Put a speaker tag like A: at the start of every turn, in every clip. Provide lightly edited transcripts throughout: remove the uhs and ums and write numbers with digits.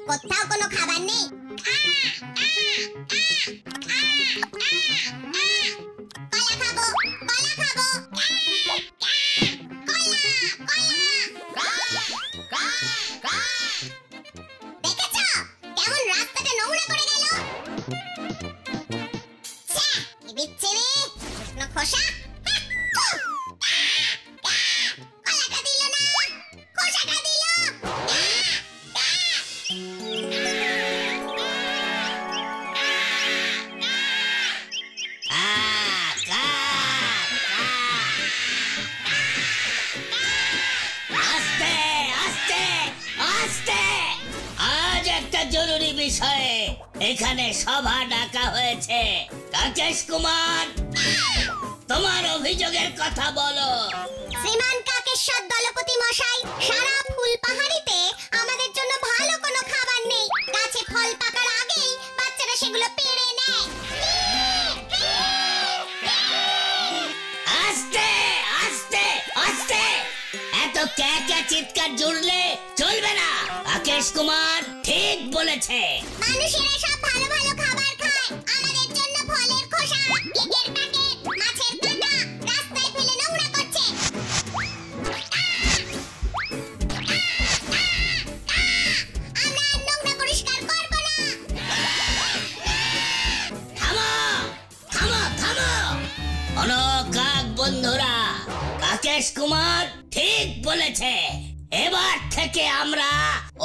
A: কোথাও কোনো খাবার নেই। কলা খাবো, কলা খাবো। দেখেছো কেমন রাস্তাটা নোংরা করে গেল? কি বিচ্ছিরি শুকনো খোসা। কলাটা দিল না, খোসাটা দিল।
B: জরুরি বিষয়ে এখানে সভা ডাকা হয়েছে। রাকেশ কুমার, তোমার অভিযোগের কথা বলো।
A: শ্রীমান কাকেশ্বর দলপতি মশাই, সারা ফুলপাহাড়িতে আমাদের জন্য ভালো কোনো খাবার নেই। গাছে ফল পাকার আগেই বাচ্চারা সেগুলো পেড়ে নেয়।
B: আস্তে আস্তে আস্তে, এত ক্যাঁ চিৎকার জুড়লে চলবে না। রাকেশ কুমার ঠিক বলেছে।
A: মানুষেরা সব ভালো ভালো খাবার খায়, আমাদের জন্য ফলের খোসা, কেকের প্যাকেট, মাছের কাঁটা রাস্তায় ফেলে নোংরা করছে। আমরা আর নোংরা পরিষ্কার করব না।
B: থামো থামো থামো, শোনো কাক বন্ধুরা, রাকেশ কুমার ঠিক বলেছে। এবার থেকে আমরা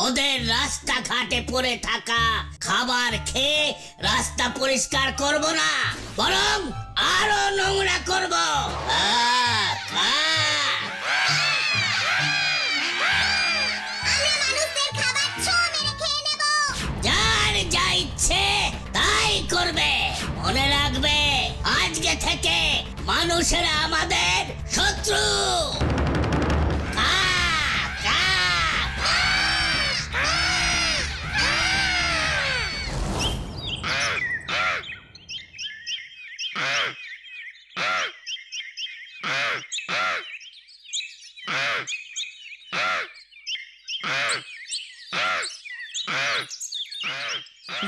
B: ওদের রাস্তাঘাটে পড়ে থাকা খাবার খেয়ে রাস্তা পরিষ্কার করব না, বরং আরো নোংরা করব। যার যা ইচ্ছে তাই করবে। মনে রাখবে, আজকে থেকে মানুষেরা আমাদের শত্রু।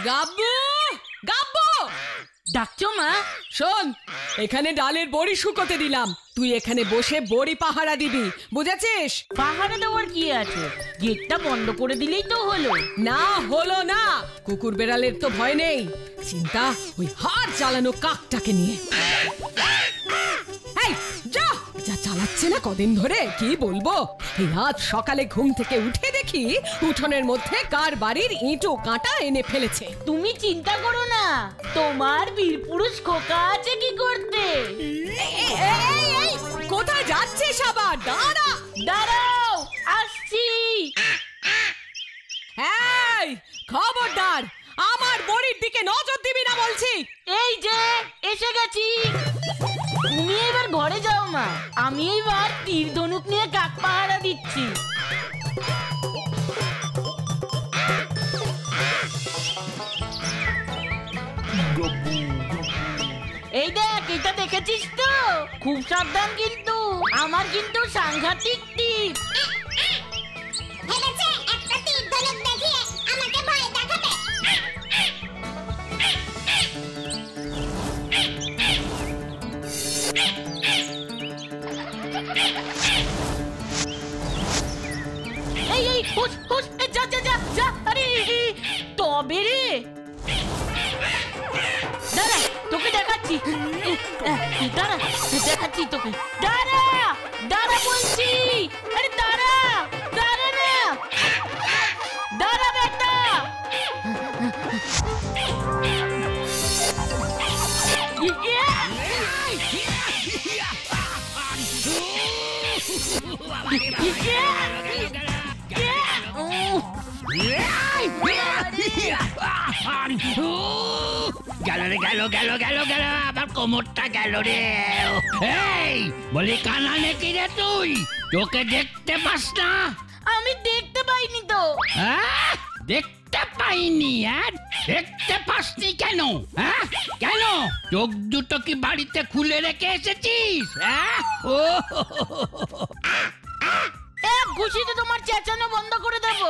C: গাব্বু, গাব্বু, ডাকছো মা? শোন, এখানে ডালের বড়ি শুকোতে দিলাম, তুই এখানে বসে বড়ি পাহারা দিবি, বুঝেছিস?
D: পাহারা দেওয়ার কি আছে, গেটটা বন্ধ করে দিলেই তো হলো।
C: না হলো না, কুকুর বেড়ালের তো ভয় নেই, চিন্তা ওই হাত জ্বালানো কাকটাকে নিয়ে। এই যা যা চালাচ্ছে না কদিন ধরে, কি বলবো। এই আজ সকালে ঘুম থেকে উঠে দেখি উঠোনের মধ্যে কার বাড়ির ইঁটো কাঁটা এনে ফেলেছে।
D: তুমি চিন্তা করো না, তোমার বীরপুরুষ খোকা আছে কি করতে।
C: কোথায় যাচ্ছিস আবার? দাঁড়া,
D: দাঁড়াও, আসছি।
C: এই খবরদার, আমার বড়ির দিকে নজর দিবি না বলছি।
D: এই যে এসে গেছি। তুমি এবার ঘরে যাও মা, আমি এবার তীর ধনুক নিয়ে কাক পাহারা দিচ্ছি। এই দেখ, এটা দেখেছিস তো? খুব সাবধান কিন্তু, আমার কিন্তু সাংঘাতিক তীর।
A: ভেবেছে একটা তীর ধনুক দেখিয়ে আমাকে ভয় দেখাবে।
D: এই হুস হুস, যা যা যা যা। আরে তবে রে, দাঁড়া তোকে দেখাচ্ছি। দাঁড়া দেখাচ্ছি তোকে, দাঁড়া দাঁড়া বলছি। আরে দাঁড়া দাঁড়া না, দাঁড়া বেটা।
E: গেল রে, গেল গেল গেল গেল, আবার কোমরটা গেল রে। এই বলি কানা নাকি রে তুই? তোকে দেখতে পাস না?
D: আমি দেখতে
E: দেখতে পাইনি? দেখতে পাসনি কেন? কেন চোখ দুটো কি বাড়িতে খুলে রেখে এসেছিস? ও
D: এক ঘুষিতে তোমার চেঁচানো বন্ধ করে দেবো।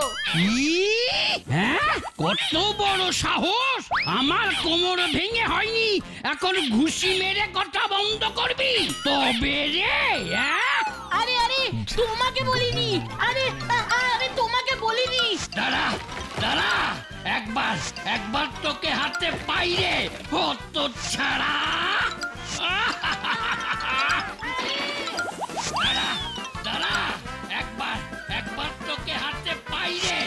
E: কত বড় সাহস! আমার কোমর ভেঙে হয়নি, এখন ঘুষি মেরে কথা বন্ধ করবি? তবে রে
D: আরে আরে তোমাকে বলিনি, আরে আরে তোমাকে বলিনি।
E: দাঁড়া দাঁড়া, একবার তোকে হাতে পাইরে হতো ছাড়া। দাঁড়া দাঁড়া, একবার তোকে হাতে পাইরে।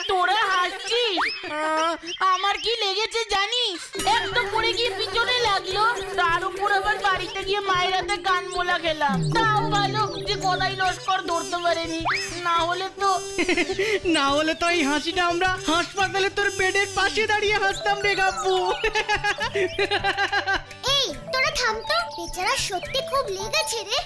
D: তোরা হাসছিস? আমার কি লেগেছে জানিস? একদম পড়ে গিয়ে পিছনে লাগলো, তার উপর আবার বাড়িতে গিয়ে মায়ের হাতে গান মোলা খেলাম। তাও ভালো যে গদাই লস্কর ধরতে পারেনি, না হলে তো
F: এই হাসিটা আমরা হাসপাতালে তোর বেডের পাশে দাঁড়িয়ে হাসতাম রে গাব্বু।
A: এই তোরা থাম তো, বেচারা সত্যি খুব লেগেছে রে।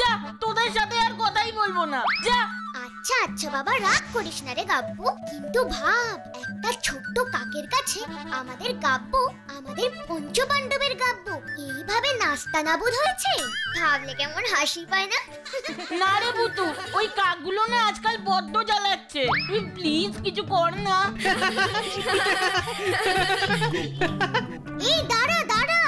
D: যা, তোদের সাথে আর কথাই বলবো না, যা।
A: আচ্ছা আচ্ছা বাবা, রাগ করিস না রে গাব্বু, কিন্তু ভাব একটা ছোট্ট কাকের কাছে আমাদের গাব্বু, আমাদের পঞ্চপাণ্ডবের গাব্বু এইভাবে নাস্তানাবুদ হয়েছে, ভাবলে কেমন হাসি পায় না?
D: না রে বুতু, ওই কাকগুলো না আজকাল বড্ড জ্বালাচ্ছে, তুই প্লিজ কিছু কর না।
A: এই দাঁড়া দাঁড়া,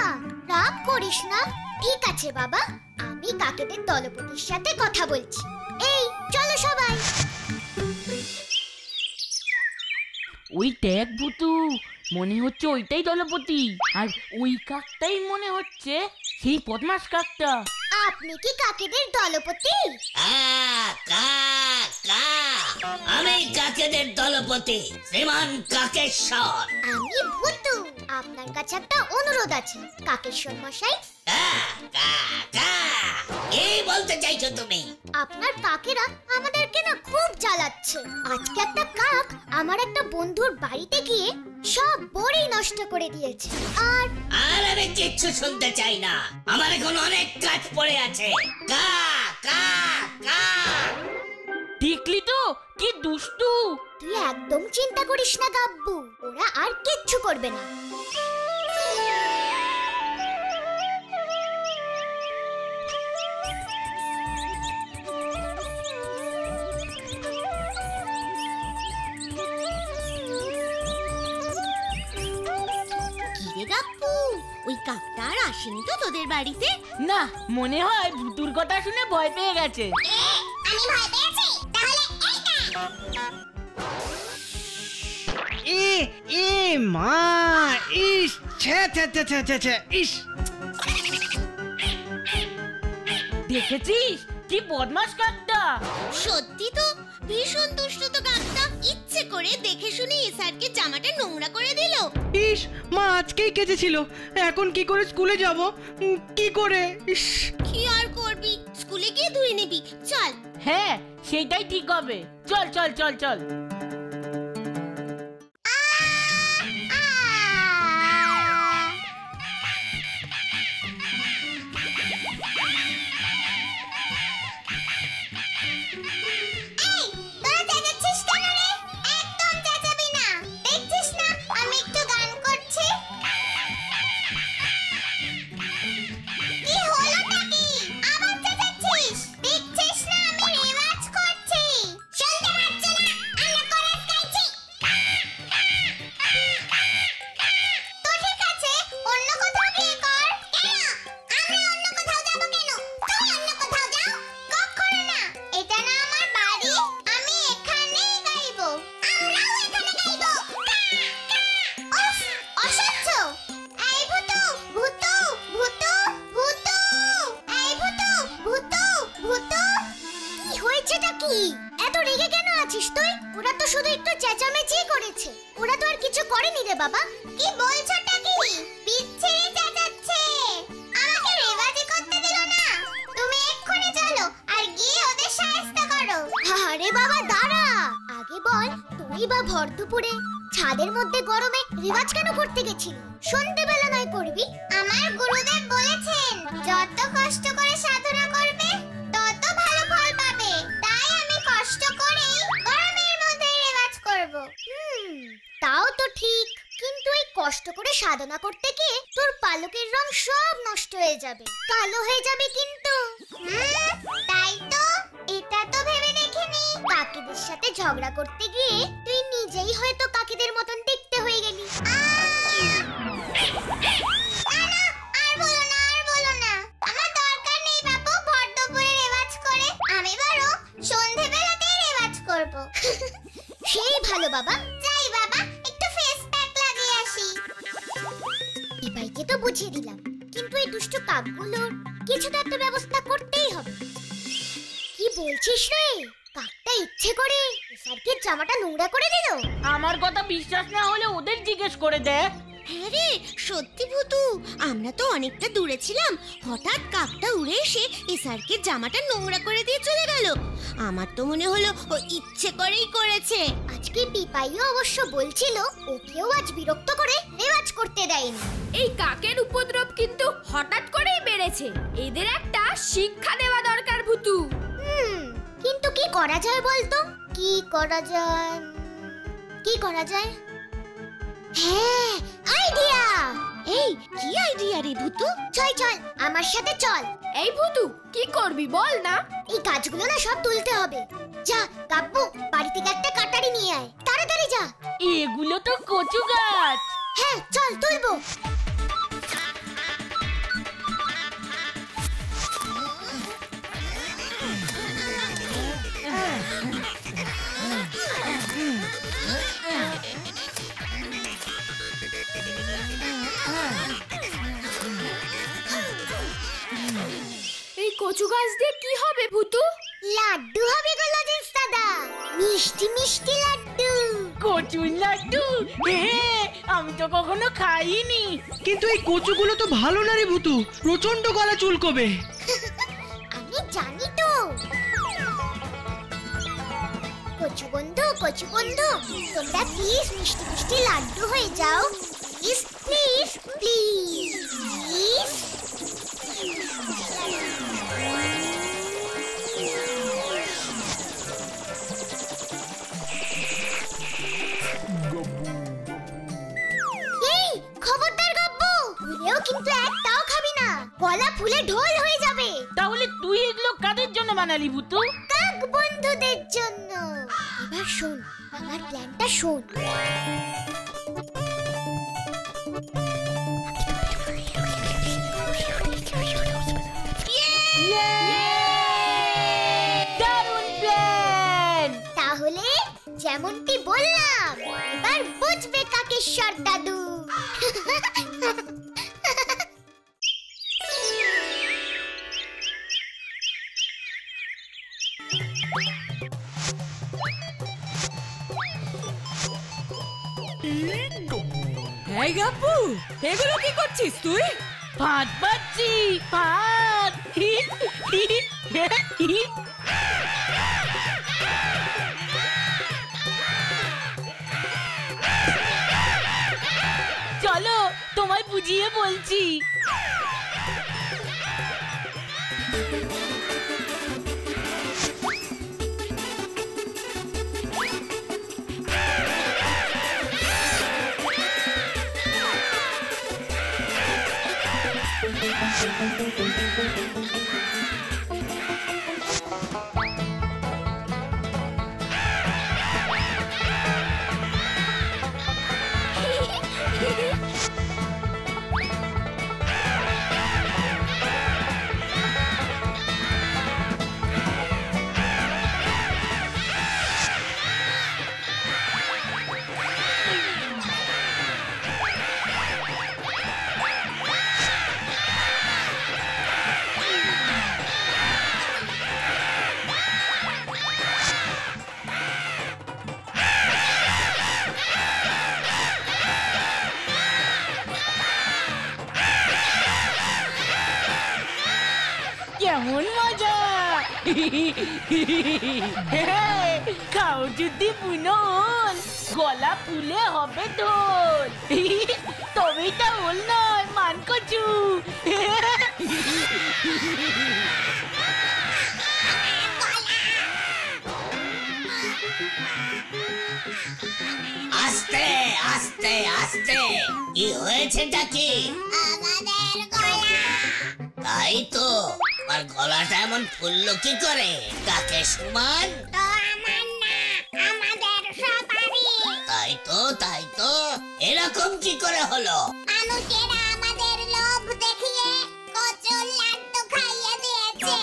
A: রাগ করিস না। ঠিক আছে বাবা, আমি কাকেদের দলপতির সাথে কথা বলছি। এই চলো সবাই।
D: ওই দেখ বুতু, মনে হচ্ছে ওইটাই দলপতি, আর ওই কাকটাই মনে হচ্ছে সেই বদমাশ কাকটা।
A: আপনি কি কাকেদের দলপতি?
B: আমি কাকেদের দলপতি শ্রীমান কাকেশ্বর।
A: আমি ভূতু। আপনার কাছে একটা অনুরোধ আছে কাকেশ্বর মশাই।
B: কি বলতে চাইছো তুমি?
A: আপনার কাকেরা আমাদেরকে না খুব জ্বালাচ্ছে। আজকে একটা কাক আমার একটা বন্ধুর বাড়িতে গিয়ে সব বড়ি নষ্ট করে দিয়েছে। আর
B: আমি কিচ্ছু শুনতে চাই না, আমার এখন অনেক কাজ পড়ে আছে।
D: দেখলি তো কি দুষ্টু।
A: তুই একদম চিন্তা করিস না গাব্বু, ওরা আর কিচ্ছু করবে না। ওই কাকটা আর আসেনি তো তোদের বাড়িতে?
D: না, মনে হয় ভুতুর কথা শুনে ভয় পেয়ে গেছে।
A: আমি ভয় পেয়েছি, তাহলে
F: এ মা, ইস ছ্যা ছ্যা ছ্যা ছ্যা ছ্যা, ইস।
D: দেখেছিস কি বদমাশ কাকটা?
A: সত্যি তো ভীষণ দুষ্ট তো কাকটা, ইচ্ছে করে দেখে শুনে ইসারকে জামাটা নোংরা করে দিল।
F: ইস, মা আজকেই কেচেছিল, এখন কি করে স্কুলে যাব? কি করে? ইস,
A: কি আর করবি, স্কুলে গিয়ে ধুয়ে নিবি। চল।
D: হ্যাঁ, সেটাই ঠিক হবে। চল চল চল চল।
A: এত রেগে কেন আছিস তুই? ওরা তো শুধু একটু চেঁচামেচি করেছে, ওরা তো আর কিছু করেনি রে বাবা। কি বলছোটা কি? বিচ্ছিরি চেঁচাচ্ছে, আমাকে রেওয়াজি করতে দিল না। তুমি এক্ষুনি চলো আর গিয়ে ওদের শায়েস্তা করো। আরে বাবা দাঁড়া, আগে বল তোর কেনই বা ভর দুপুরে ছাদের মধ্যে গরমে রেওয়াজ কেন করতে গেছিল? সন্ধ্যেবেলা নয় করবি? আমার গুরুদেব বলেছেন যত কষ্ট করে সাধনা করবে তত ভালো ফল পাবে, তাই আমি কষ্ট করে গরমের মধ্যে রেওয়াজ করব। তাও তো ঠিক, কিন্তু এই কষ্ট করে সাধনা করতে গিয়ে তোর পালকের রং সব নষ্ট হয়ে যাবে, কালো হয়ে যাবে কিন্তু। তাই তো, এটা তো ভেবে দেখিনি। কাকিদের সাথে ঝগড়া করতে গিয়ে তুই নিজেই হয়তো কাকিদের মতন দেখতে হয়ে গেলি। আর বলো না, আমার দরকার নেই বাপু ভর দুপুরে রেওয়াজ করে, আমি বরং সন্ধ্যেবেলাতেই রেওয়াজ করব। সেই ভালো বাবা। যাই বাবা, একটু ফেস প্যাক লাগিয়ে আসি। ভাইকে তো বুঝিয়ে দিলাম, কিন্তু এই দুষ্ট কাকগুলোর কিছু তো একটা ব্যবস্থা করতেই হবে। কি বলছিস রে? কাকটা ইচ্ছে করে স্যারকে জামাটা নোংরা করে দিল?
D: আমার কথা বিশ্বাস না হলে ওদের জিজ্ঞেস করে দেখ।
G: হ্যাঁ রে, সত্যি ভূতু, আমরা তো অনেকটা দূরে ছিলাম, হঠাৎ কাকটা উড়ে এসে এসআরকে জামাটা নোংরা করে দিয়ে চলে গেল। আমার তো মনে হলো ও ইচ্ছে করেই করেছে।
A: আজকে পিপাইও অবশ্য বলছিল ওকেও আজ বিরক্ত করে রেওয়াজ করতে দেয়নি।
H: এই কাকের উপদ্রব কিন্তু হঠাৎ করেই বেড়েছে, এদের একটা শিক্ষা দেওয়া দরকার ভূতু।
A: কিন্তু কি করা যায় বলতো? কি করা যায়? হ্যাঁ, আইডিয়া!
G: এই কি আইডিয়া রে ভূতু?
A: চল আমার সাথে চল।
H: এই ভূতু, কি করবি বল না?
A: এই গাছগুলো না সব তুলতে হবে। যা গাব্বু, বাড়ি থেকে একটা কাটারি নিয়ে আয়, তাড়াতাড়ি যা।
D: এগুলো তো কচু গাছ।
A: হ্যাঁ চল, তুলবো।
H: এই কচু গাছ দিয়ে কি হবে ভূতু?
A: লাড্ডু হবে গো লজেন্স দাদা, মিষ্টি মিষ্টি লাড্ডু।
D: কচুর লাড্ডু? আমি তো কখনো খাইনি।
F: কিন্তু এই কচুগুলো তো ভালো না রে ভূতু, প্রচন্ড গলা চুলকোবে।
A: আমি জানি তো। কচু বন্ধু, তোমরা প্লিজ মিষ্টি মিষ্টি লাড্ডু হয়ে যাও। Please please please. এই খবরদার গাব্বু, ভুলেও কিন্তু একটাও খাবি না, গলা ফুলে ঢোল হয়ে যাবে।
D: তাহলে তুই এগুলো কাদের জন্য বানালি ভূতু?
A: কাক বন্ধুদের জন্য। এবার শোন, আমার প্ল্যানটা শোন।
D: দারুণ প্ল্যান!
A: তাহলে যেমনটি বললাম, এবার বুঝবে কাকেশ্বর দাদু।
C: এই গাব্বু, এগুলো কি করছিস তুই?
D: ভাত পাচ্ছি, ভাত। চলো তোমায় বুঝিয়ে বলছি। খাও যদি বুনন গলা ফুলে হবে ঢোল তবেই তা হল নয় মান কচু
B: আস্তে আস্তে আস্তে, কি হয়েছেটা কি?
A: আমাদের গলা।
B: তাই তো, আমার গলাটা এমন ফুললো কি করে? কাকেশ কুমার?
A: তো আমার না, আমাদের সবারই।
B: তাই তো, এরকম কি করে হলো?
A: মানুষেরা আমাদের লোভ দেখিয়ে কচুর লাড্ডু খাইয়ে দিয়েছে।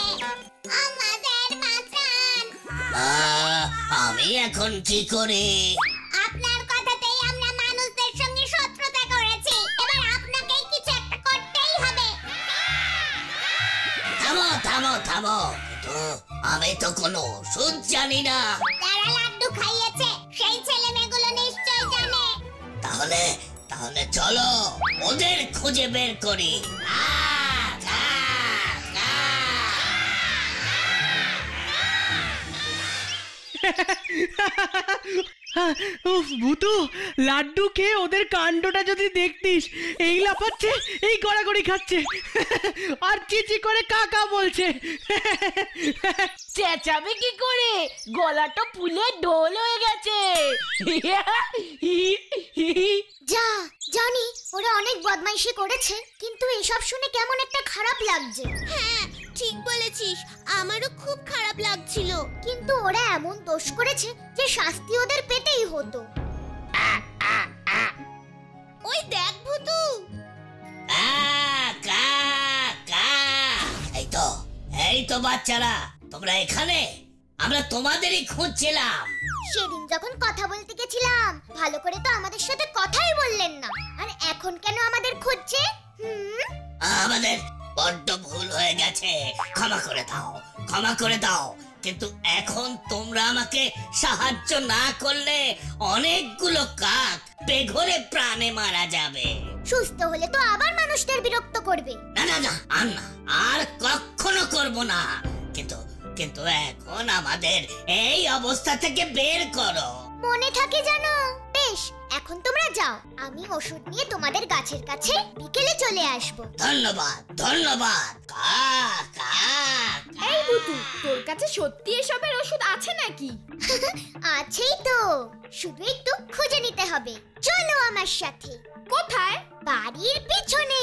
A: আমাদের বাঁচান।
B: আমি এখন কি করি?
A: আপনার কথাতেই আমরা মানুষদের সঙ্গে শত্রুতা করেছি। এবার আপনাকেই কিছু একটা করতেই হবে।
B: থামো থামো থামো, কিন্তু আমি তো কোনো ওষুধ জানি না।
A: যারা লাড্ডু খাইয়েছে সেই ছেলে মেয়েগুলো নিশ্চয় জানে।
B: তাহলে চলো ওদের খুঁজে বের করি।
F: উফ ভূতু, লাড্ডু খেয়ে ওদের কাণ্ডটা যদি দেখতিস, এই লাফাচ্ছে, এই গড়াগড়ি খাচ্ছে আর চিচি করে কাকা বলছে।
D: চেঁচাবে কি করে? গলাটা ফুলে ঢোল হয়ে গেছে।
A: যা জানি ওরা অনেক বদমাইশি করেছে, কিন্তু এসব শুনে কেমন একটা খারাপ লাগছে।
G: হ্যাঁ ঠিক বলেছিস, আমারও খুব খারাপ লাগছিল।
A: কিন্তু ওরা এমন দোষ করেছে যে শাস্তি ওদের পেতেই হতো।
G: ওই দেখ ভূতু,
B: এই তো বাচ্চারা, তোমরা এখানে? আমরা তোমাদেরই খুঁজছিলাম।
A: সেদিন যখন কথা বলতে গেছিলাম ভালো করে তো আমাদের সাথে কথাই বললেন না, আর এখন কেন আমাদের খুঁজছে?
B: আমাদের বড্ড ভুল হয়ে গেছে, ক্ষমা করে দাও। কিন্তু এখন তোমরা আমাকে সাহায্য না করলে অনেকগুলো কাক বেঘরে প্রাণে মারা যাবে।
A: সুস্থ হলে তো আবার মানুষদের বিরক্ত করবে।
B: না, আর কখনো করব না। কিন্তু এখন আমাদের এই অবস্থা থেকে বের করো।
A: মনে থাকে জানো? বেশ, এখন তোমরা যাও, আমি ওষুধ নিয়ে তোমাদের গাছের কাছে বিকেলে চলে আসব।
B: ধন্যবাদ।
H: এই বুতু, তোর কাছে সত্যি এসবের ওষুধ আছে নাকি?
A: আছেই তো, শুধু একটু খুঁজে নিতে হবে। চলো আমার সাথে।
H: কোথায়?
A: বাড়ির পিছনে।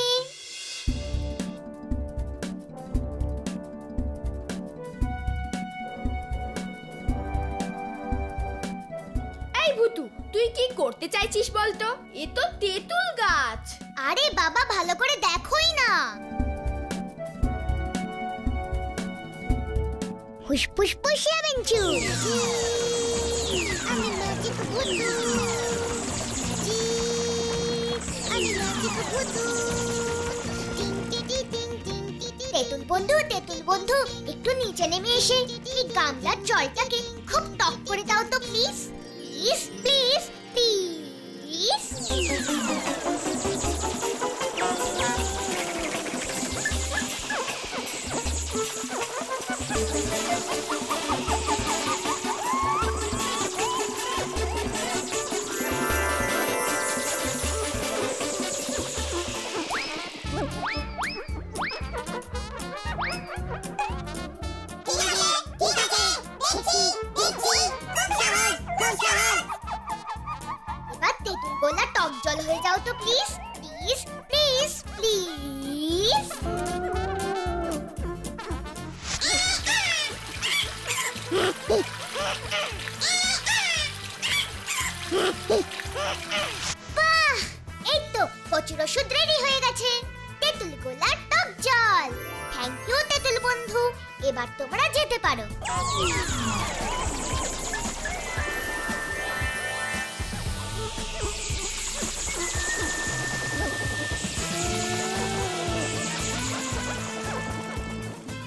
H: এই ভুতু, তুই কি করতে চাইছিস বলতো? এ তো তেঁতুল গাছ।
A: আরে বাবা, ভালো করে দেখোই না। হুসপুস পুষিয়া বেঞ্চু। আমি লজিক ভূতু। তেঁতুল বন্ধু, একটু নিচে নেমে এসে এই গামলার জলটাকে খুব টক করে দাও তো প্লিজ। প্লিজ। এবার তেঁতুল গোলা টক জল হয়ে যাও তো প্লিজ। বাহ, এই তো কচুর ওষুধ রেডি হয়ে গেছে। তেঁতুল গোলা টক জল। থ্যাংক ইউ তেঁতুল বন্ধু, এবার তোমরা যেতে পারো।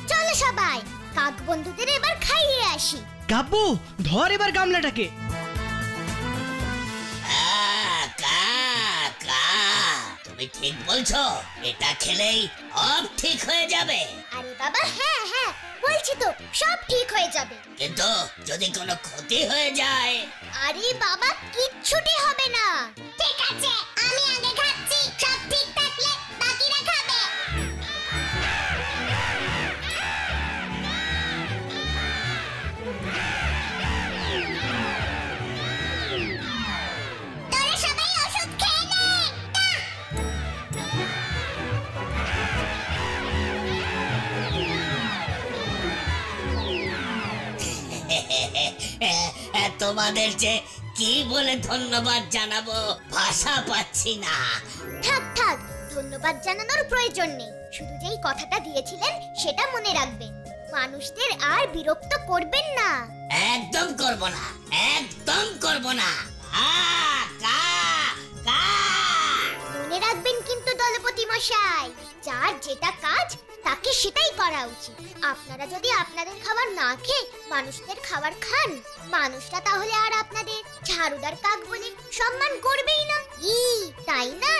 A: চলো সবাই, কাক বন্ধুদের এবার খাইয়ে আসি।
F: গাব্বু, ধর এবার গামলাটাকে।
B: তুমি ঠিক বলছো, এটা খেলেই সব ঠিক হয়ে যাবে।
A: আরে বাবা হ্যাঁ হ্যাঁ বলছি তো সব ঠিক হয়ে যাবে।
B: কিন্তু যদি কোনো ক্ষতি হয়ে যায়?
A: আরে বাবা কিচ্ছুটি হবে না। ঠিক আছে আমি আগে খাচ্ছি, সব ঠিক থাকলে বাকিরা খাবে। তোরা সবাই ওষুধ খেয়ে নে।
B: তোমাদের যে কি বলে ধন্যবাদ জানাবো ভাষা পাচ্ছি না।
A: থাক থাক ধন্যবাদ জানানোর প্রয়োজন নেই, শুধু যেই কথাটা দিয়েছিলেন সেটা মনে রাখবেন। মানুষদের আর বিরক্ত করবেন না।
B: একদম করব না, একদম করব না।
A: মনে রাখবেন কিন্তু দলপতি মশাই, যার যেটা কাজ তাকে সেটাই করা উচিত। আপনারা যদি আপনাদের খাবার না খেয়ে মানুষদের খাবার খান, মানুষরা তাহলে আর আপনাদের ঝাড়ুদার কাক বলে সম্মান করবেই না, তাই না?